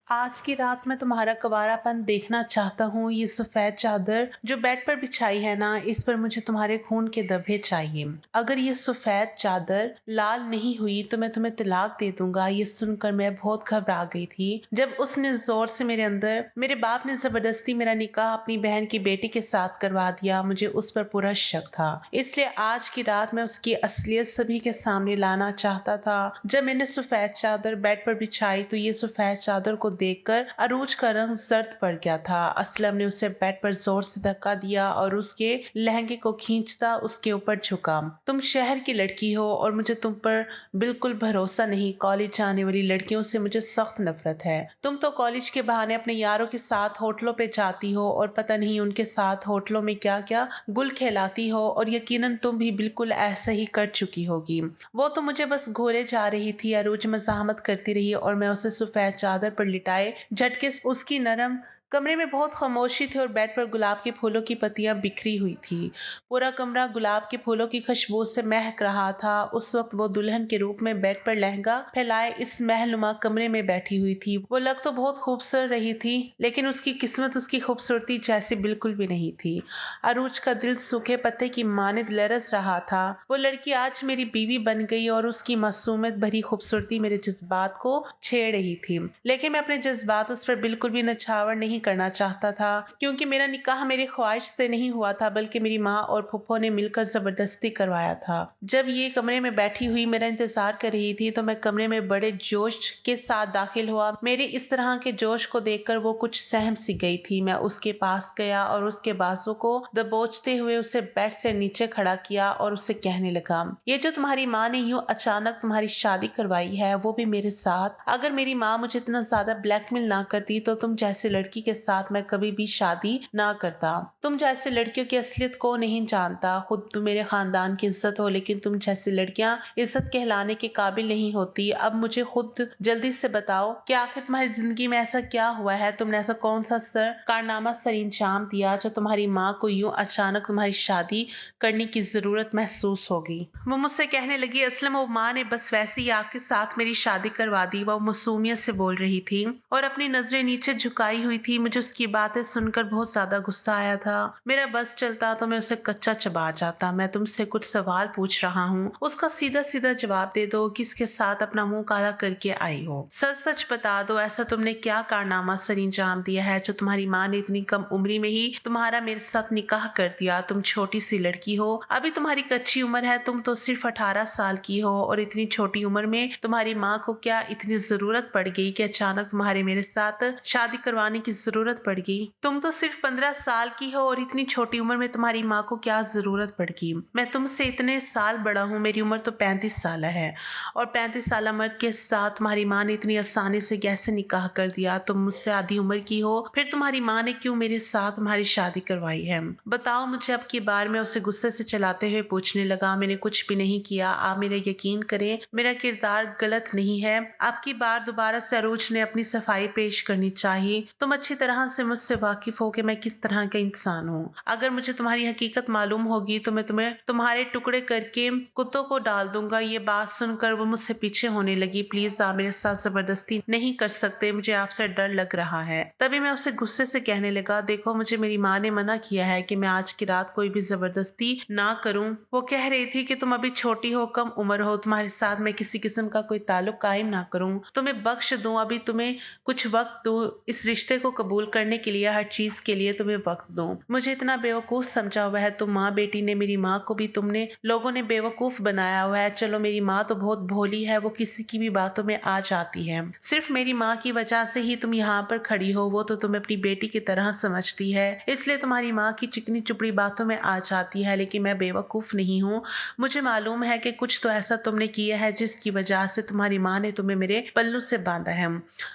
आज की रात मैं तुम्हारा कवारापन देखना चाहता हूँ। ये सफ़ेद चादर जो बेड पर बिछाई है ना, इस पर मुझे तुम्हारे खून के धब्बे चाहिए। अगर ये सफ़ेद चादर लाल नहीं हुई तो मैं तुम्हें तलाक दे दूंगा। ये सुनकर मैं बहुत घबरा गई थी जब उसने जोर से मेरे बाप ने जबरदस्ती मेरा निकाह अपनी बहन की बेटी के साथ करवा दिया। मुझे उस पर पूरा शक था, इसलिए आज की रात मैं उसकी असलियत सभी के सामने लाना चाहता था। जब मैंने सफ़ेद चादर बेड पर बिछाई तो ये सफ़ेद चादर को देखकर अरूज का रंग जर्द पड़ गया था। असलम ने उसे बेड पर जोर से धक्का दिया और उसके लहंगे को खींचता उसके ऊपर झुका। तुम शहर की लड़की हो और मुझे तुम पर बिल्कुल भरोसा नहीं। कॉलेज जाने वाली लड़कियों से मुझे सख्त नफरत है। तुम तो कॉलेज के बहाने अपने यारों के साथ होटलों पे जाती हो और पता नहीं उनके साथ होटलों में क्या क्या गुल खिलाती हो, और यकीनन तुम भी बिल्कुल ऐसा ही कर चुकी होगी। वो तो मुझे बस घूरे जा रही थी। अरूज मज़ाहमत करती रही और मैं उसे सफ़ेद चादर पर लिटाए झटके से उसकी नरम कमरे में बहुत खामोशी थी और बेड पर गुलाब के फूलों की पत्तियां बिखरी हुई थी। पूरा कमरा गुलाब के फूलों की खुशबू से महक रहा था। उस वक्त वो दुल्हन के रूप में बेड पर लहंगा फैलाए इस महलनुमा कमरे में बैठी हुई थी। वो लग तो बहुत खूबसूरत रही थी, लेकिन उसकी किस्मत उसकी खूबसूरती जैसी बिल्कुल भी नहीं थी। अरूज का दिल सूखे पत्ते की मानिंद लरस रहा था। वो लड़की आज मेरी बीवी बन गई और उसकी मासूमियत भरी खूबसूरती मेरे जज्बात को छेड़ रही थी, लेकिन मैं अपने जज्बात उस पर बिल्कुल भी नछावर नहीं करना चाहता था, क्योंकि मेरा निकाह मेरी ख्वाहिश से नहीं हुआ था बल्कि मेरी माँ और फुप्पो ने मिलकर जबरदस्ती करवाया था। जब ये कमरे में बैठी हुई मेरा इंतजार कर रही थी तो मैं कमरे में बड़े जोश के साथ दाखिल हुआ। मेरे इस तरह के जोश को देखकर वो कुछ सहम सी गई थी। मैं उसके पास गया और उसके बाजू को दबोचते हुए उसे बेड से नीचे खड़ा किया और उससे कहने लगा, ये जो तुम्हारी माँ ने यूं अचानक तुम्हारी शादी करवाई है वो भी मेरे साथ। अगर मेरी माँ मुझे इतना ज्यादा ब्लैकमेल ना करती तो तुम जैसे लड़की के साथ मैं कभी भी शादी ना करता। तुम जैसे लड़कियों की असलियत को नहीं जानता। खुद तुम मेरे खानदान की इज्जत हो, लेकिन तुम जैसी लड़कियां इज्जत कहलाने के काबिल नहीं होती। अब मुझे खुद जल्दी से बताओ कि आखिर तुम्हारी जिंदगी में ऐसा क्या हुआ है? तुमने ऐसा कौन सा कारनामा सर अंजाम दिया जो तुम्हारी माँ को यूं अचानक तुम्हारी शादी करने की जरूरत महसूस होगी? वो मुझसे कहने लगी, असलम वो माँ ने बस वैसे ही आपके साथ मेरी शादी करवा दी। वो मासूमियत से बोल रही थी और अपनी नजरें नीचे झुकाई हुई थी। मुझे उसकी बातें सुनकर बहुत ज्यादा गुस्सा आया था। मेरा बस चलता तो मैं उसे कच्चा चबा जाता। मैं तुमसे कुछ सवाल पूछ रहा हूँ, उसका सीधा सीधा जवाब दे दो। किसके साथ अपना मुंह काला करके आई हो? सच सच बता दो, ऐसा तुमने क्या कारनामा सर अंजाम दिया है जो तुम्हारी माँ ने इतनी कम उम्र में ही तुम्हारा मेरे साथ निकाह कर दिया? तुम छोटी सी लड़की हो, अभी तुम्हारी कच्ची उम्र है। तुम तो सिर्फ 18 साल की हो और इतनी छोटी उम्र में तुम्हारी माँ को क्या इतनी जरूरत पड़ गई कि अचानक तुम्हारे मेरे साथ शादी करवाने की जरूरत पड़ गई? तुम तो सिर्फ 15 साल की हो और इतनी छोटी उम्र में तुम्हारी माँ को क्या जरूरत पड़ गई? मैं तुमसे इतने साल बड़ा हूँ, मेरी उम्र तो 35 साल है, और 35 साल मर्द के साथ तुम्हारी माँ ने इतनी आसानी से कैसे निकाह कर दिया? तुम मुझसे आधी उम्र की हो, फिर तुम्हारी माँ ने क्यों मेरे साथ तुम्हारी शादी करवाई है? बताओ मुझे। अब की बार मैं उसे गुस्से से चलाते हुए पूछने लगा, मैंने कुछ भी नहीं किया। आप मेरा यकीन करें, मेरा किरदार गलत नहीं है। अब की बार दोबारा से अरूज ने अपनी सफाई पेश करनी चाहिए। तुम अच्छी तरह से मुझसे वाकिफ हो कि मैं किस तरह का इंसान हूँ। अगर मुझे तुम्हारी हकीकत मालूम होगी तो मैं तुम्हें तुम्हारे टुकड़े करके कुत्तों को डाल दूंगा। ये बात सुनकर वो मुझसे पीछे होने लगी। प्लीज आप मेरे साथ जबरदस्ती नहीं कर सकते, मुझे आपसे डर लग रहा है। तभी मैं उसे गुस्से से कहने लगा, देखो मुझे मेरी माँ ने मना किया है कि मैं आज की रात कोई भी जबरदस्ती ना करूं। वो कह रही थी कि तुम अभी छोटी हो, कम उम्र हो, तुम्हारे साथ मैं किसी किस्म का कोई ताल्लुक कायम ना करूं, तुम्हें बख्श दूं। अभी तुम्हें कुछ वक्त दूं इस रिश्ते को कबूल करने के लिए, हर चीज के लिए तुम्हें वक्त दूं। मुझे इतना बेवकूफ समझा हुआ है तुम माँ बेटी ने। मेरी माँ को भी तुमने लोगों ने बेवकूफ बनाया हुआ है। चलो मेरी माँ तो बहुत भोली है, वो किसी की भी बातों में आ जाती है। सिर्फ मेरी माँ की वजह से ही तुम यहाँ पर खड़ी हो। वो तो तुम्हें अपनी बेटी की तरह समझती है, इसलिए तुम्हारी माँ की चिकनी चुपड़ी बातों में आ जाती है। लेकिन मैं बेवकूफ नहीं हूँ। मुझे मालूम है कि कुछ तो ऐसा तुमने किया है जिसकी वजह से तुम्हारी माँ ने तुम्हें मेरे पल्लू से बांधा है।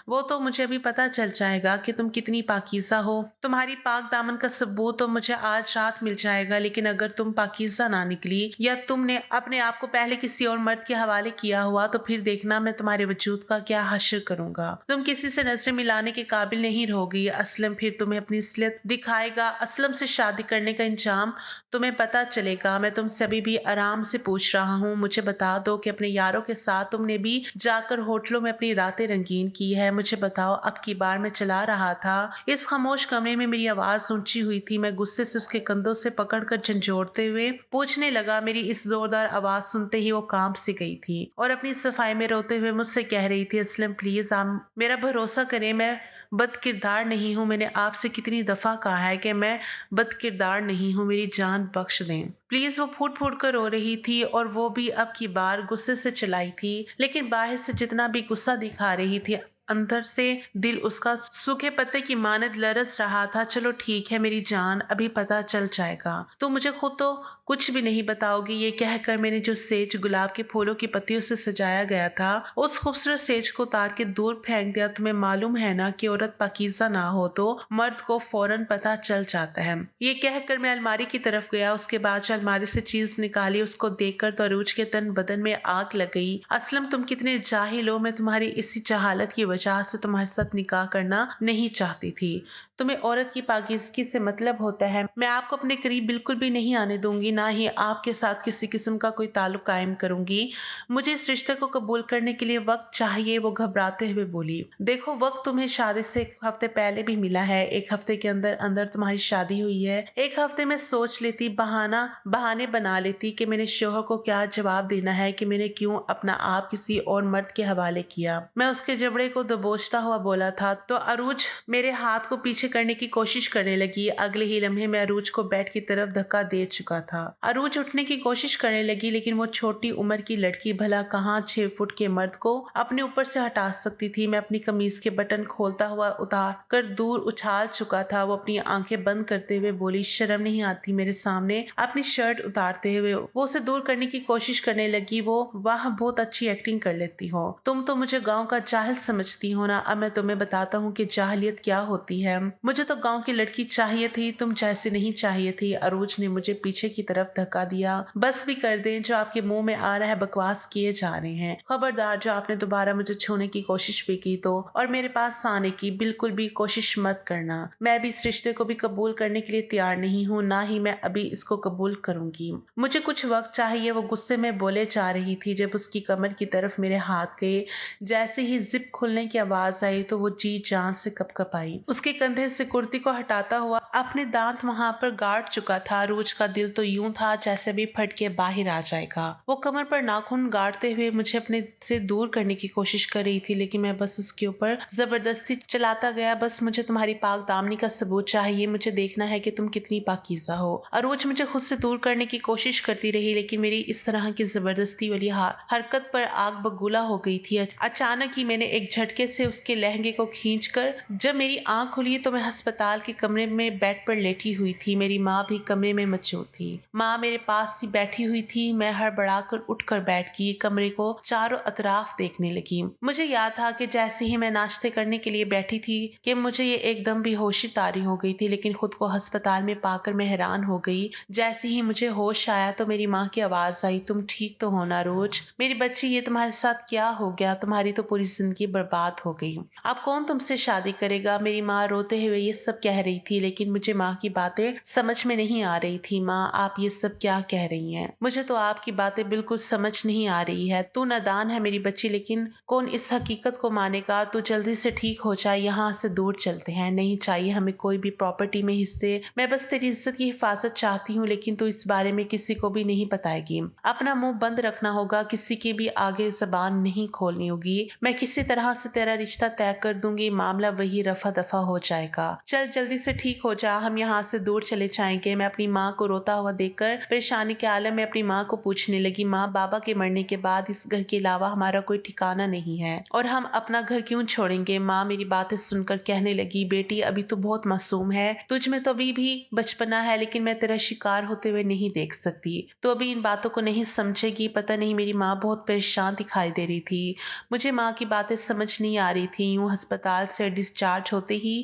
वो तो मुझे अभी पता चल जाएगा कि तुम कितनी पाकीज़ा हो। तुम्हारी पाक दामन का सबूत तो मुझे आज रात मिल जाएगा, लेकिन अगर तुम पाकीज़ा ना निकली या तुमने अपने आप को पहले किसी और मर्द के हवाले किया हुआ तो फिर देखना मैं तुम्हारे वजूद का क्या हश्र करूंगा। तुम किसी से नजरें मिलाने के काबिल नहीं रहोगी। असलम फिर तुम्हें अपनी असलियत दिखाएगा। असलम से शादी करने का इंजाम तुम्हें पता चलेगा। मैं तुमसे अभी भी आराम से पूछ रहा हूँ, मुझे बता दो कि अपने यारों के साथ तुमने भी जाकर होटलों में अपनी रातें रंगीन की है। मुझे बताओ, अब की बार मैं चला रहा था। इस खामोश कमरे में मेरी आवाज ऊंची हुई थी। मैं गुस्से से उसके कंधों से पकड़कर झंझोड़ते हुए पूछने लगा। मेरी इस जोरदार आवाज सुनते ही वो कांप सी गई थी और अपनी सफाई में रोते हुए मुझसे कह रही थी, असलम प्लीज आप मेरा भरोसा करें, मैं बद किरदार नहीं हूँ। मैंने आपसे कितनी दफा कहा है कि मैं बद किरदार नहीं हूँ, मेरी जान बख्श दें प्लीज। वो फूट फूट कर रो रही थी और वो भी अब की बार गुस्से से चिल्लाई थी, लेकिन बाहर से जितना भी गुस्सा दिखा रही थी अंदर से दिल उसका सूखे पत्ते की मानद लरस रहा था। चलो ठीक है मेरी जान, अभी पता चल जाएगा। तो मुझे खुद तो कुछ भी नहीं बताओगी। ये कहकर मैंने जो सेज गुलाब के फूलों की पत्तियों से सजाया गया था उस खूबसूरत सेज को उतार के दूर फेंक दिया। तुम्हें मालूम है ना कि औरत पाकीज़ा ना हो तो मर्द को फौरन पता चल जाता है। ये कहकर मैं अलमारी की तरफ गया। उसके बाद जो अलमारी से चीज निकाली उसको देखकर तो अरूज के तन बदन में आग लग गई। असलम तुम कितने जाहिल हो। मैं तुम्हारी इसी जहालत की वजह से तुम्हारे साथ निकाह करना नहीं चाहती थी। तुम्हें औरत की पाकीज़गी से मतलब होता है। मैं आपको अपने करीब बिल्कुल भी नहीं आने दूंगी, ना ही आपके साथ किसी किस्म का कोई ताल्लुक कायम करूंगी। मुझे इस रिश्ते को कबूल करने के लिए वक्त चाहिए। वो घबराते हुए बोली, देखो वक्त तुम्हें शादी से एक हफ्ते पहले भी मिला है। एक हफ्ते के अंदर अंदर तुम्हारी शादी हुई है। एक हफ्ते में सोच लेती, बहाने बना लेती कि मैंने शोहर को क्या जवाब देना है कि मैंने क्यों अपना आप किसी और मर्द के हवाले किया। मैं उसके जबड़े को दबोचता हुआ बोला था तो अरूज मेरे हाथ को पीछे करने की कोशिश करने लगी। अगले ही लम्हे में अरूज को बेड की तरफ धक्का दे चुका था। अरूज उठने की कोशिश करने लगी, लेकिन वो छोटी उम्र की लड़की भला कहाँ 6 फुट के मर्द को अपने ऊपर से हटा सकती थी। मैं अपनी कमीज के बटन खोलता हुआ उतार कर दूर उछाल चुका था। वो अपनी आंखें बंद करते हुए बोली, शर्म नहीं आती मेरे सामने अपनी शर्ट उतारते हुए। वो उसे दूर करने की कोशिश करने लगी। वो वाह बहुत अच्छी एक्टिंग कर लेती हो तुम तो मुझे गाँव का जाहिल समझती हो ना। अब मैं तुम्हें बताता हूँ कि जाहिलियत क्या होती है। मुझे तो गांव की लड़की चाहिए थी, तुम जैसे नहीं चाहिए थी। अरूज ने मुझे पीछे की तरफ धक्का दिया। बस भी कर दें, जो आपके मुंह में आ रहा है बकवास किए जा रहे हैं। खबरदार, जो आपने दोबारा मुझे छूने की कोशिश भी की तो और मेरे पास आने की बिल्कुल भी कोशिश मत करना। मैं भी इस रिश्ते को भी कबूल करने के लिए तैयार नहीं हूँ, ना ही मैं अभी इसको कबूल करूंगी। मुझे कुछ वक्त चाहिए। वो गुस्से में बोले जा रही थी जब उसकी कमर की तरफ मेरे हाथ गए। जैसे ही जिप खुलने की आवाज आई तो वो जी जान से कपकपाई। उसके कंधे से कुर्ती को हटाता हुआ अपने दांत वहां पर गाड़ चुका था। अरूज का दिल तो यूं था जैसे भी फट के बाहर आ जाएगा। वो कमर पर नाखून गाड़ते हुए मुझे अपने से दूर करने की कोशिश कर रही थी, लेकिन मैं बस उसके ऊपर जबरदस्ती चलाता गया। बस मुझे तुम्हारी पाक दामनी का सबूत चाहिए। मुझे देखना है कि तुम कितनी पाकीज़ा हो। अरूज मुझे खुद से दूर करने की कोशिश करती रही, लेकिन मेरी इस तरह की जबरदस्ती वाली हरकत पर आग बगूला हो गई थी। अचानक ही मैंने एक झटके से उसके लहंगे को खींचकर जब मेरी आंख खुली तो मैं अस्पताल के कमरे में बेड पर लेटी हुई थी। मेरी माँ भी कमरे में मौजूद थी। माँ मेरे पास ही बैठी हुई थी। मैं हड़बड़ाकर उठकर बैठ गई, कमरे को चारों अतराफ देखने लगी। मुझे याद था कि जैसे ही मैं नाश्ते करने के लिए बैठी थी कि मुझे ये एकदम बेहोशी तारी हो गई थी, लेकिन खुद को अस्पताल में पाकर मैं हैरान हो गई। जैसे ही मुझे होश आया तो मेरी माँ की आवाज आई, तुम ठीक तो हो ना रोज? मेरी बच्ची, ये तुम्हारे साथ क्या हो गया? तुम्हारी तो पूरी जिंदगी बर्बाद हो गई। अब कौन तुमसे शादी करेगा? मेरी माँ रोते हुए ये सब कह रही थी, लेकिन मुझे माँ की बातें समझ में नहीं आ रही थी। माँ, आप ये सब क्या कह रही हैं? मुझे तो आपकी बातें बिल्कुल समझ नहीं आ रही है। तू नादान है मेरी बच्ची, लेकिन कौन इस हकीकत को मानेगा? तू जल्दी से ठीक हो जाए, यहाँ से दूर चलते हैं। नहीं चाहिए हमें कोई भी प्रॉपर्टी में हिस्से। मैं बस तेरी इज्जत की हिफाजत चाहती हूँ, लेकिन तू इस बारे में किसी को भी नहीं बताएगी। अपना मुंह बंद रखना होगा, किसी की भी आगे जबान नहीं खोलनी होगी। मैं किसी तरह से तेरा रिश्ता तय कर दूंगी, मामला वही रफा दफा हो जाएगा। चल जल्दी से ठीक हो जा, हम यहाँ से दूर चले जाएंगे। मैं अपनी माँ को रोता हुआ देखकर परेशानी के आलम में अपनी माँ को पूछने लगी, माँ, बाबा के मरने के बाद इस घर के अलावा हमारा कोई ठिकाना नहीं है और हम अपना घर क्यों छोड़ेंगे? माँ मेरी बातें सुनकर कहने लगी, बेटी अभी तो बहुत मासूम है, तुझ में तो अभी भी बचपना है, लेकिन मैं तेरा शिकार होते हुए नहीं देख सकती। तो अभी इन बातों को नहीं समझेगी। पता नहीं, मेरी माँ बहुत परेशान दिखाई दे रही थी। मुझे माँ की बातें समझ नहीं आ रही थी। यूं अस्पताल से डिस्चार्ज होते ही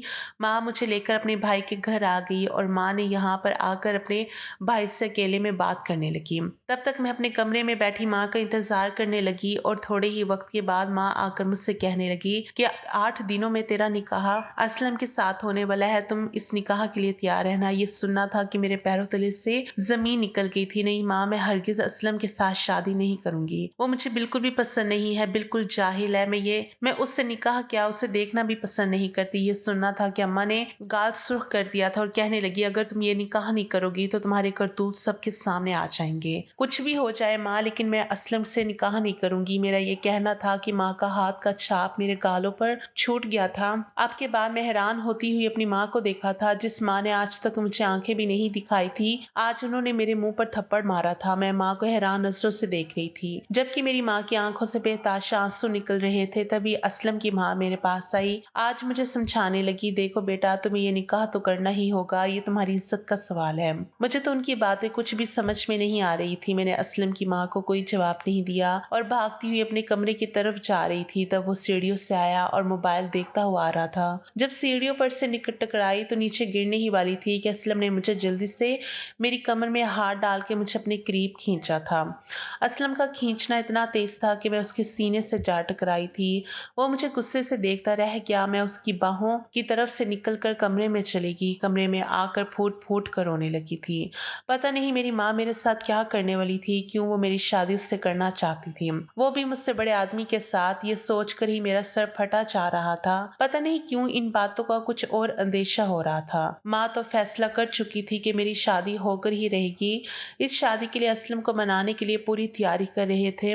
माँ मुझे लेकर अपने भाई के घर आ गई और माँ ने यहाँ पर आकर अपने भाई से अकेले में बात करने लगी। तब तक मैं अपने कमरे में बैठी माँ का इंतजार करने लगी और थोड़े ही वक्त के बाद माँ आकर मुझसे कहने लगी कि 8 दिनों में तेरा निकाह असलम के साथ होने वाला है, तुम इस निकाह के लिए तैयार रहना। ये सुनना था कि मेरे पैरों तले से जमीन निकल गई थी। नहीं माँ, मैं हरगिज असलम के साथ शादी नहीं करूंगी। वो मुझे बिल्कुल भी पसंद नहीं है, बिल्कुल जाहिल है। मैं उससे निकाह क्या, उसे देखना भी पसंद नहीं करती। ये सुनना था कि अम्मा ने गाल सुर्ख कर दिया था और कहने लगी अगर तुम ये निकाह नहीं करोगी तो तुम्हारे करतूत सबके सामने आ जाएंगे। कुछ भी हो जाए माँ, लेकिन मैं असलम से निकाह नहीं करूंगी। मेरा ये कहना था कि माँ का हाथ का छाप मेरे गालों पर छूट गया था। आपके बाद मैं हैरान होती हुई अपनी माँ को देखा था, जिस माँ ने आज तक मुझे आंखें भी नहीं दिखाई थी। आज उन्होंने मेरे मुंह पर थप्पड़ मारा था। मैं माँ को हैरान नजरों से देख रही थी। जबकि मेरी माँ की आंखों से बेताशा आंसू निकल रहे थे, तभी असलम की माँ मेरे पास आई। आज मुझे समझाने लगी, देखो बेटा, तुम्हें ये निकाह तो करना ही होगा, ये तुम्हारी इज्जत का सवाल है। मुझे तो उनकी बातें कुछ भी समझ में नहीं आ रही थी। मैंने असलम की माँ को कोई जवाब नहीं दिया और भागती हुई अपने कमरे की तरफ जा रही थी। तब वो सीढ़ियों से आया और मोबाइल देखता हुआ आ रहा था। जब सीढ़ियों पर से निकट टकराई तो नीचे गिरने ही वाली थी कि असलम ने मुझे जल्दी से मेरी कमर में हाथ डाल के मुझे अपने करीब खींचा था। असलम का खींचना इतना तेज था कि मैं उसके सीने से जा टकराई थी। वो मुझे गुस्से से देखता रह गया। मैं उसकी बाहों की तरफ से निकलकर कमरे में चली गई। कमरे में आकर फूट फूट कर रोने लगी थी। पता नहीं मेरी माँ मेरे साथ क्या करने वाली थी, क्यों वो मेरी शादी उससे करना चाहती थी, वो भी मुझसे बड़े आदमी के साथ। ये सोचकर ही मेरा सर फटा जा रहा था। पता नहीं क्यों इन बातों का कुछ और अंदेशा हो रहा था। माँ तो फैसला कर चुकी थी कि मेरी शादी होकर ही रहेगी। इस शादी के लिए असलम को मनाने के लिए पूरी तैयारी कर रहे थे।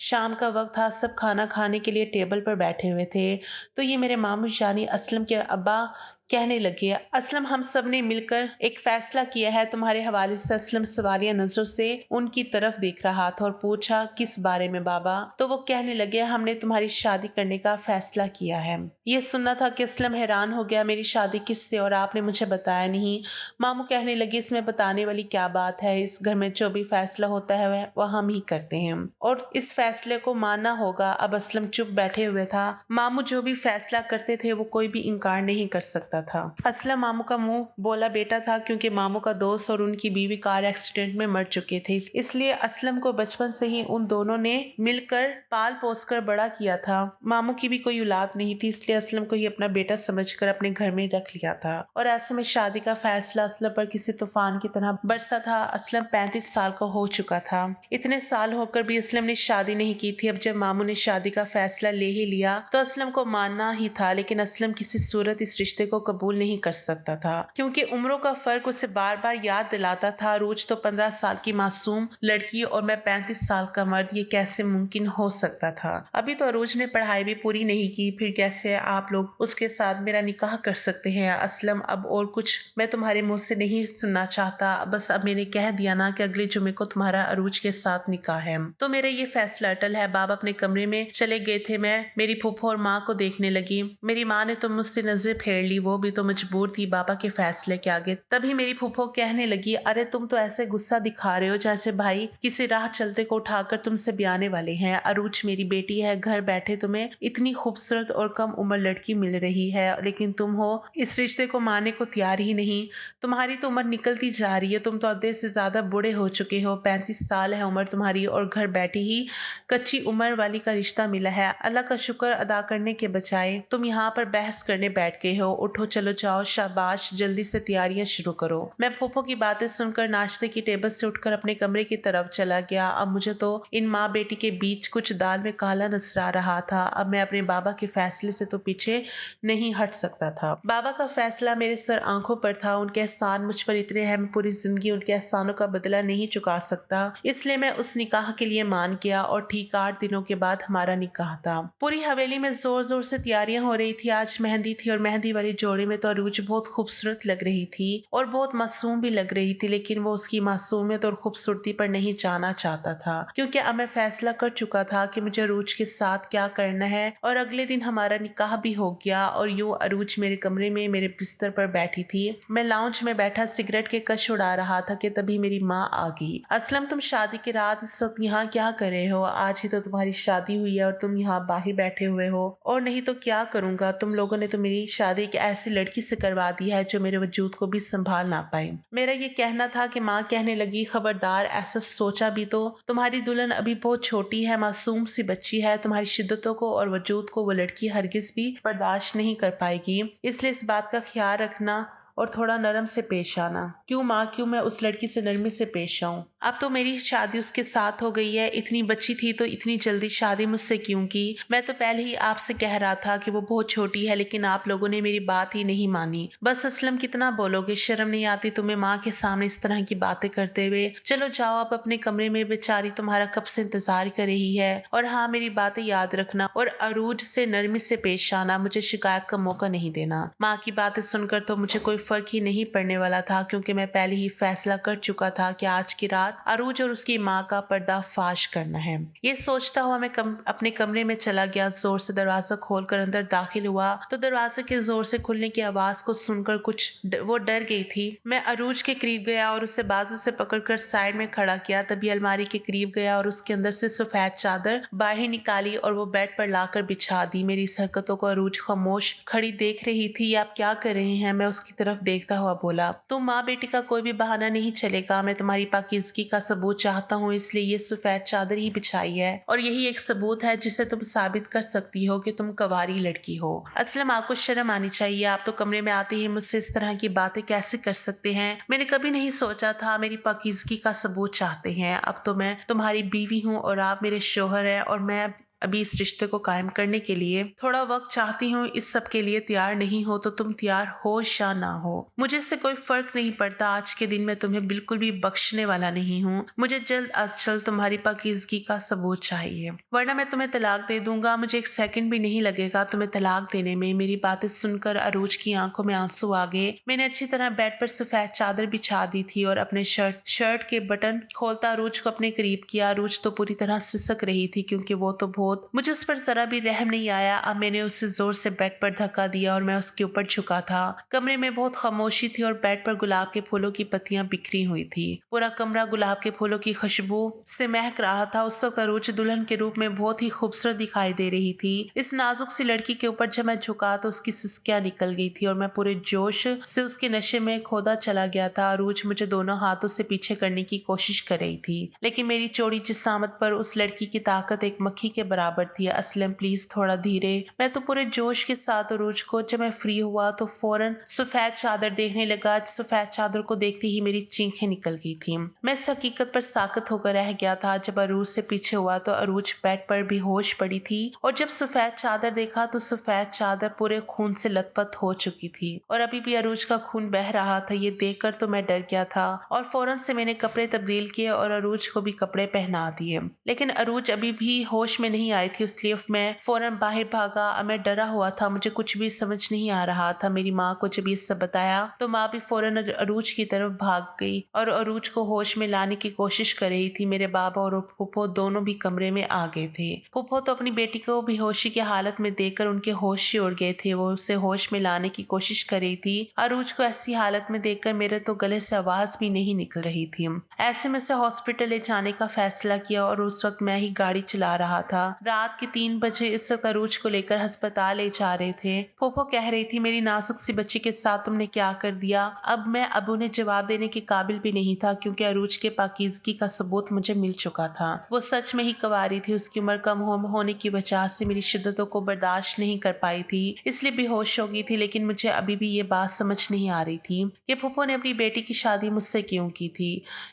शाम का वक्त था, सब खाना खाने के लिए टेबल पर बैठे हुए थे। तो ये मेरे मामू यानी असलम के अब्बा कहने लगे, असलम हम सब ने मिलकर एक फैसला किया है तुम्हारे हवाले से। असलम सवालिया नजरों से उनकी तरफ देख रहा था और पूछा, किस बारे में बाबा? तो वो कहने लगे, हमने तुम्हारी शादी करने का फैसला किया है। ये सुनना था कि असलम हैरान हो गया, मेरी शादी किससे और आपने मुझे बताया नहीं? मामू कहने लगे, इसमें बताने वाली क्या बात है, इस घर में जो भी फैसला होता है वह हम ही करते हैं और इस फैसले को मानना होगा। अब असलम चुप बैठे हुए था। मामू जो भी फैसला करते थे वो कोई भी इनकार नहीं कर सकता था। असलम मामू का मुंह बोला बेटा था, क्योंकि मामू का दोस्त और उनकी बीवी कार एक्सीडेंट में मर चुके थे, इसलिए असलम को बचपन से ही उन दोनों ने मिलकर पाल पोस कर बड़ा किया था। मामू की भी कोई औलाद नहीं थी, इसलिए असलम को ही अपना बेटा समझकर अपने घर में रख लिया था। और ऐसे में शादी का फैसला असलम पर किसी तूफान की तरह बरसा था। असलम 35 साल का हो चुका था। इतने साल होकर भी असलम ने शादी नहीं की थी। अब जब मामू ने शादी का फैसला ले ही लिया तो असलम को मानना ही था, लेकिन असलम किसी सूरत इस रिश्ते को कबूल नहीं कर सकता था, क्योंकि उम्रों का फर्क उसे बार बार याद दिलाता था। रोज तो 15 साल की मासूम लड़की और मैं 35 साल का मर्द, ये कैसे मुमकिन हो सकता था? अभी तो अरूज ने पढ़ाई भी पूरी नहीं की, फिर कैसे आप लोग उसके साथ मेरा निकाह कर सकते हैं? असलम, अब और कुछ मैं तुम्हारे मुंह से नहीं सुनना चाहता। बस अब मैंने कह दिया ना कि अगले जुमे को तुम्हारा अरूज के साथ निकाह है, तो मेरा ये फैसला अटल है। बाबा अपने कमरे में चले गए थे। मैं मेरी फूफो और माँ को देखने लगी। मेरी माँ ने तो मुझसे नजर फेर ली, वो भी तो मजबूर थी बाबा के फैसले के आगे। तभी मेरी फूफो कहने लगी, अरे तुम तो ऐसे गुस्सा दिखा रहे हो जैसे भाई किसी राह चलते को उठाकर तुमसे ब्याने वाले हैं। अरूज मेरी बेटी है, घर बैठे तुम्हें इतनी खूबसूरत और कम उम्र लड़की मिल रही है, लेकिन तुम हो इस रिश्ते को मानने को तैयार ही नहीं। तुम्हारी तो उम्र निकलती जा रही है, तुम तो आधे से ज्यादा बूढ़े हो चुके हो। 35 साल है उम्र तुम्हारी और घर बैठे ही कच्ची उम्र वाली का रिश्ता मिला है। अल्लाह का शुक्र अदा करने के बजाय तुम यहाँ पर बहस करने बैठ गए हो। उठो चलो जाओ, शाबाश, जल्दी से तैयारियां शुरू करो। मैं फूफो की बातें सुनकर नाश्ते की टेबल से उठकर अपने कमरे की तरफ चला गया। अब मुझे तो इन माँ बेटी के बीच कुछ दाल में काला नजर आ रहा था। अब मैं अपने बाबा के फैसले से तो पीछे नहीं हट सकता था। बाबा का फैसला मेरे सर आंखों पर था। उनके एहसान मुझ पर इतने हैं, मैं पूरी जिंदगी उनके एहसानों का बदला नहीं चुका सकता। इसलिए मैं उस निकाह के लिए मान गया और ठीक 8 दिनों के बाद हमारा निकाह था। पूरी हवेली में जोर जोर से तैयारियां हो रही थी। आज मेहंदी थी और मेहंदी वाली जोड़े में तो अरूज बहुत खूबसूरत लग रही थी और बहुत मासूम भी लग रही थी, लेकिन वो उसकी मासूमियत और खूबसूरती पर नहीं जाना चाहता था, क्योंकि अब मैं फैसला कर चुका था कि मुझे अरूज के साथ क्या करना है। और अगले दिन हमारा निकाह भी हो गया और यूं अरूज मेरे कमरे में मेरे बिस्तर पर बैठी थी। मैं लाउंज में बैठा सिगरेट के कश उड़ा रहा था कि तभी मेरी माँ आ गई। असलम, तुम शादी की रात इस वक्त यहाँ क्या कर रहे हो? आज ही तो तुम्हारी शादी हुई है और तुम यहाँ बाहर बैठे हुए हो। और नहीं तो क्या करूंगा, तुम लोगों ने तो मेरी शादी एक ऐसी लड़की से करवा दी है जो मेरे वजूद को भी संभाल ना पाए। मेरा ये कहना था कि माँ कहने लगी, खबरदार, ऐसा सोचा भी तो, तुम्हारी दुल्हन अभी बहुत छोटी है, मासूम सी बच्ची है, तुम्हारी शिद्दतों को और वजूद को वो लड़की हरगिज भी बर्दाश्त नहीं कर पाएगी, इसलिए इस बात का ख्याल रखना और थोड़ा नरम से पेश आना। क्यों माँ, क्यों मैं उस लड़की से नरमी से पेश आऊं? अब तो मेरी शादी उसके साथ हो गई है, इतनी बच्ची थी तो इतनी जल्दी शादी मुझसे क्यों की? मैं तो पहले ही आपसे कह रहा था कि वो बहुत छोटी है, लेकिन आप लोगों ने मेरी बात ही नहीं मानी। बस असलम, कितना बोलोगे? शर्म नहीं आती तुम्हें माँ के सामने इस तरह की बातें करते हुए? चलो जाओ आप अपने कमरे में, बेचारी तुम्हारा कब से इंतजार कर रही है। और हाँ, मेरी बातें याद रखना और अरूज से नरमी से पेश आना, मुझे शिकायत का मौका नहीं देना। माँ की बातें सुनकर तो मुझे कोई फर्क ही नहीं पड़ने वाला था, क्योंकि मैं पहले ही फैसला कर चुका था कि आज की रात अरूज और उसकी माँ का पर्दाफाश करना है। ये सोचता हुआ मैं अपने कमरे में चला गया। जोर से दरवाजा खोलकर अंदर दाखिल हुआ तो दरवाजे के जोर से खुलने की आवाज को सुनकर वो डर गई थी। मैं अरूज के करीब गया और उसे बाजू से पकड़कर साइड में खड़ा किया। तभी अलमारी के करीब गया और उसके अंदर से सफेद चादर बाहर निकाली और वो बेड पर लाकर बिछा दी। मेरी इस हरकतों को अरूज खामोश खड़ी देख रही थी। आप क्या कर रहे हैं? मैं उसकी तरफ देखता हुआ बोला, तुम माँ बेटी का कोई भी बहाना नहीं चलेगा। मैं तुम्हारी पाकीज़गी का सबूत चाहता हूँ, इसलिए ये सफेद चादर ही बिछाई है और यही एक सबूत है जिसे तुम साबित कर सकती हो कि तुम कवारी लड़की हो। असलम, आपको शर्म आनी चाहिए। आप तो कमरे में आते ही मुझसे इस तरह की बातें कैसे कर सकते हैं? मैंने कभी नहीं सोचा था मेरी पाकीज़गी का सबूत चाहते हैं। अब तो मैं तुम्हारी बीवी हूँ और आप मेरे शोहर हैं और मैं अभी इस रिश्ते को कायम करने के लिए थोड़ा वक्त चाहती हूँ। इस सब के लिए तैयार नहीं हो तो तुम तैयार हो या ना हो, मुझे इससे कोई फर्क नहीं पड़ता। आज के दिन मैं तुम्हें बिल्कुल भी बख्शने वाला नहीं हूँ। मुझे जल्द अज जल्द तुम्हारी पाकीज़गी का सबूत चाहिए, वरना मैं तुम्हें तलाक दे दूंगा। मुझे एक सेकंड भी नहीं लगेगा तुम्हें तलाक देने में। मेरी बातें सुनकर अरूज की आंखों में आंसू आ गए। मैंने अच्छी तरह बेड पर सफेद चादर बिछा दी थी और अपने शर्ट के बटन खोलता अरूज को अपने करीब किया। अरूज तो पूरी तरह सिसक रही थी, क्योंकि वो तो बहुत, मुझे उस पर जरा भी रहम नहीं आया। अब मैंने उसे जोर से बेड पर धक्का दिया और मैं उसके ऊपर झुका था। कमरे में बहुत खामोशी थी और बेड पर गुलाब के फूलों की पत्तियां बिखरी हुई थी। पूरा कमरा गुलाब के फूलों की खुशबू से महक रहा था। उस वक्त अरूज दुल्हन के रूप में बहुत ही खूबसूरत दिखाई दे रही थी। इस नाजुक सी लड़की के ऊपर जब मैं झुका तो उसकी सिसकियां निकल गई थी और मैं पूरे जोश से उसके नशे में खोदा चला गया था। अरूज मुझे दोनों हाथों से पीछे करने की कोशिश कर रही थी, लेकिन मेरी चौड़ी जिस्सामत पर उस लड़की की ताकत एक मक्खी के बराबर थी। असलम, प्लीज थोड़ा धीरे। मैं तो पूरे जोश के साथ अरूज को, जब मैं फ्री हुआ तो फौरन सफेद चादर देखने लगा। सफेद चादर को देखते ही मेरी चीखें निकल गई थी। मैं इस हकीकत पर साकत होकर रह गया था। जब अरूज से पीछे हुआ तो अरूज बेड पर बेहोश पड़ी थी और जब सफेद चादर देखा तो सफेद चादर पूरे खून से लथपथ हो चुकी थी और अभी भी अरूज का खून बह रहा था। ये देखकर तो मैं डर गया था और फौरन से मैंने कपड़े तब्दील किए और अरूज को भी कपड़े पहना दिए, लेकिन अरूज अभी भी होश में नहीं आई थी, इसलिए मैं फौरन बाहर भागा। मैं डरा हुआ था, मुझे कुछ भी समझ नहीं आ रहा था। मेरी माँ को जब ये सब बताया तो माँ भी फौरन अरूज की तरफ भाग गई और अरूज को होश में लाने की कोशिश कर रही थी। मेरे बाबा और फूफो दोनों भी कमरे में आ गए थे। फूफो तो अपनी बेटी को बेहोशी की हालत में देखकर उनके होश से उड़ गए थे। वो उसे होश में लाने की कोशिश कर रही थी। अरूज को ऐसी हालत में देखकर मेरे तो गले से आवाज भी नहीं निकल रही थी। ऐसे में उसे हॉस्पिटल ले जाने का फैसला किया और उस वक्त मैं ही गाड़ी चला रहा था। रात के 3 बजे इस वक्त अरूज को लेकर अस्पताल ले जा रहे थे। फूफो कह रही थी, मेरी नाजुक सी बच्ची के साथ तुमने क्या कर दिया? अब मैं उन्हें जवाब देने के काबिल भी नहीं था, क्योंकि अरूज के पाकीज़गी का सबूत मुझे मिल चुका था। वो सच में ही कुंवारी थी। उसकी उम्र कम होने की वजह से मेरी शिद्दतों को बर्दाश्त नहीं कर पाई थी, इसलिए बेहोश हो गई थी। लेकिन मुझे अभी भी ये बात समझ नहीं आ रही थी कि फूफो ने अपनी बेटी की शादी मुझसे क्यों की थी।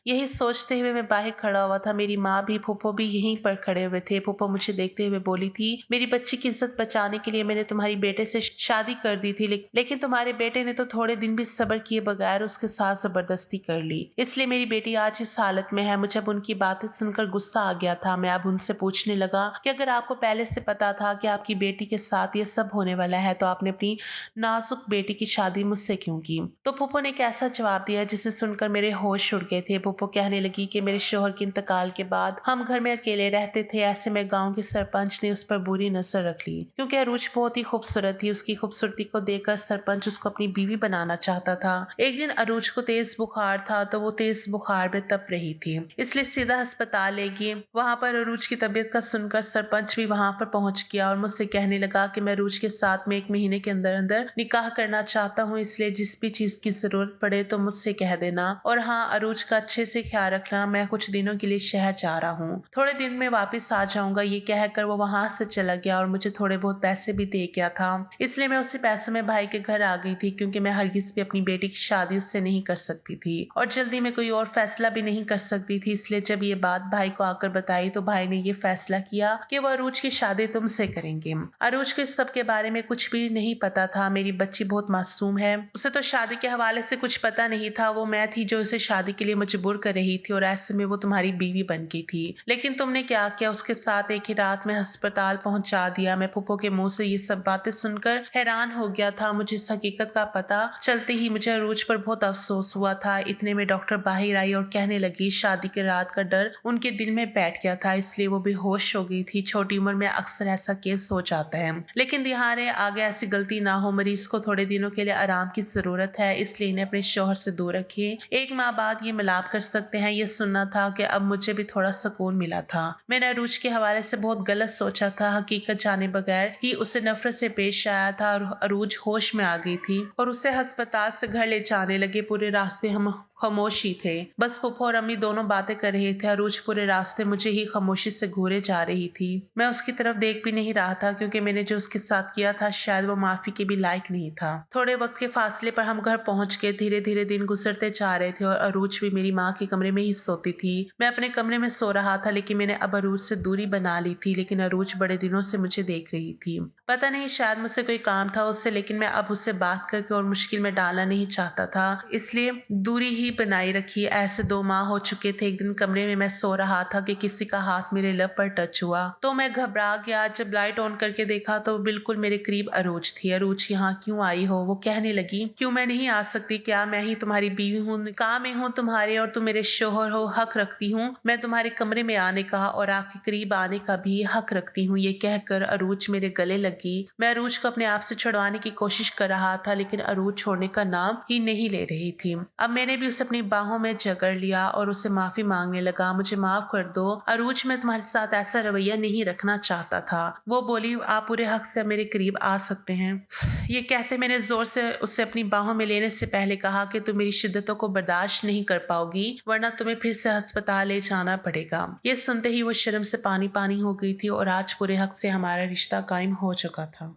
यही सोचते हुए मैं बाहर खड़ा हुआ था। मेरी माँ भी फूफो भी यहीं पर खड़े हुए थे। फूफो मुझे देखते हुए बोली थी, मेरी बच्ची की इज्जत बचाने के लिए मैंने तुम्हारी बेटे से शादी कर दी थी, लेकिन तुम्हारे बेटे ने तो थोड़े दिन भी सब्र किए बगैर उसके साथ जबरदस्ती कर ली, इसलिए मेरी बेटी आज इस हालत में है। मुझे अब उनकी बातें सुनकर गुस्सा आ गया था। मैं अब उनसे पूछने लगा कि अगर आपको पहले से पता था कि आपकी बेटी के साथ ये सब होने वाला है तो आपने अपनी नाजुक बेटी की शादी मुझसे क्यों की? तो फूफो ने एक ऐसा जवाब दिया जिसे सुनकर मेरे होश उड़ गए थे। फूफो कहने लगी कि मेरे शोहर के इंतकाल के बाद हम घर में अकेले रहते थे, ऐसे में गांव के सरपंच ने उस पर बुरी नजर रख ली, क्योंकि अरूज बहुत ही खूबसूरत थी। उसकी खूबसूरती को देखकर सरपंच उसको अपनी बीवी बनाना चाहता था। एक दिन अरूज को तेज बुखार था तो वो तेज बुखार में तप रही थी, इसलिए सीधा अस्पताल ले गए। वहां पर अरूज की तबीयत का सुनकर सरपंच भी वहां पर पहुंच गया और मुझसे कहने लगा कि मैं अरूज के साथ में 1 महीने के अंदर अंदर निकाह करना चाहता हूँ, इसलिए जिस भी चीज की जरूरत पड़े तो मुझसे कह देना, और हाँ, अरूज का अच्छे से ख्याल रखना। मैं कुछ दिनों के लिए शहर जा रहा हूँ, थोड़े दिन में वापस आ जाऊंगा। ये कहकर वो वहां से चला गया और मुझे थोड़े बहुत पैसे भी दे गया था, इसलिए मैं उसी पैसों में भाई के घर आ गई थी, क्योंकि मैं हरगिज भी अपनी बेटी की शादी उससे नहीं कर सकती थी और जल्दी में कोई और फैसला भी नहीं कर सकती थी। इसलिए जब ये बात भाई को आकर बताई तो भाई ने ये फैसला किया कि वो अरूज की शादी तुमसे करेंगे। अरूज को इस सब के बारे में कुछ भी नहीं पता था। मेरी बच्ची बहुत मासूम है, उसे तो शादी के हवाले से कुछ पता नहीं था। वो मैं थी जो उसे शादी के लिए मजबूर कर रही थी और ऐसे में वो तुम्हारी बीवी बन गई थी। लेकिन तुमने क्या किया, उसके साथ एक ही रात में अस्पताल पहुंचा दिया। मैं फूफो के मुंह से ये सब बातें सुनकर हैरान हो गया था। मुझे इस हकीकत का पता चलते ही मुझे अरूज पर बहुत अफसोस हुआ था। इतने में डॉक्टर बाहर आई और कहने लगी शादी के रात का डर उनके दिल में बैठ गया था, इसलिए वो बेहोश हो गई थी। छोटी उम्र में अक्सर ऐसा केस हो जाता है, लेकिन ध्यान रहे आगे ऐसी गलती ना हो। मरीज को थोड़े दिनों के लिए आराम की जरूरत है, इसलिए इन्हें अपने शौहर से दूर रखिए। 1 माह बाद ये मिलाप कर सकते हैं। ये सुनना था कि अब मुझे भी थोड़ा सुकून मिला था। मैंने अरूज के हवाले से बहुत गलत सोचा था। हकीकत जाने बगैर ही उसे नफरत से पेश आया था और अरूज होश में आ गई थी और उसे अस्पताल से घर ले जाने लगे। पूरे रास्ते हम खामोशी थे, बस फूफो और अम्मी दोनों बातें कर रहे थे। अरूज पूरे रास्ते मुझे ही खामोशी से घूरे जा रही थी। मैं उसकी तरफ देख भी नहीं रहा था, क्योंकि मैंने जो उसके साथ किया था शायद वो माफी के भी लायक नहीं था। थोड़े वक्त के फासले पर हम घर पहुंच गए। धीरे धीरे दिन गुजरते जा रहे थे और अरूज भी मेरी माँ के कमरे में ही सोती थी। मैं अपने कमरे में सो रहा था, लेकिन मैंने अब अरूज से दूरी बना ली थी। लेकिन अरूज बड़े दिनों से मुझे देख रही थी, पता नहीं शायद मुझसे कोई काम था उससे, लेकिन मैं अब उससे बात करके और मुश्किल में डालना नहीं चाहता था, इसलिए दूरी ही बनाई रखी। ऐसे 2 माह हो चुके थे। एक दिन कमरे में मैं सो रहा था कि किसी का हाथ मेरे लब पर टच हुआ तो मैं घबरा गया। जब लाइट ऑन करके देखा तो बिल्कुल मेरे करीब अरूज थी। अरूज, यहाँ क्यों आई हो? वो कहने लगी, क्यों मैं नहीं आ सकती? क्या मैं ही तुम्हारी बीवी हूँ? काम में हूँ तुम्हारे और तुम मेरे शोहर हो, हक रखती हूँ मैं तुम्हारे कमरे में आने का और आपके करीब आने का भी हक रखती हूँ। ये कहकर अरूज मेरे गले लगी। मैं अरूज को अपने आप से छुड़वाने की कोशिश कर रहा था, लेकिन अरूज छोड़ने का नाम ही नहीं ले रही थी। अब मैंने भी उसे अपनी बाहों में जकड़ लिया और उसे माफी मांगने लगा, मुझे माफ कर दो अरूज, मैं तुम्हारे साथ ऐसा रवैया नहीं रखना चाहता था। वो बोली, आप पूरे हक से मेरे करीब आ सकते हैं। ये कहते मैंने जोर से उसे अपनी बाहों में लेने से पहले कहा कि तुम मेरी शिद्दतों को बर्दाश्त नहीं कर पाओगी, वरना तुम्हें फिर से अस्पताल ले जाना पड़ेगा। ये सुनते ही वो शर्म से पानी पानी हो गई थी और आज पूरे हक से हमारा रिश्ता कायम हो चुका था।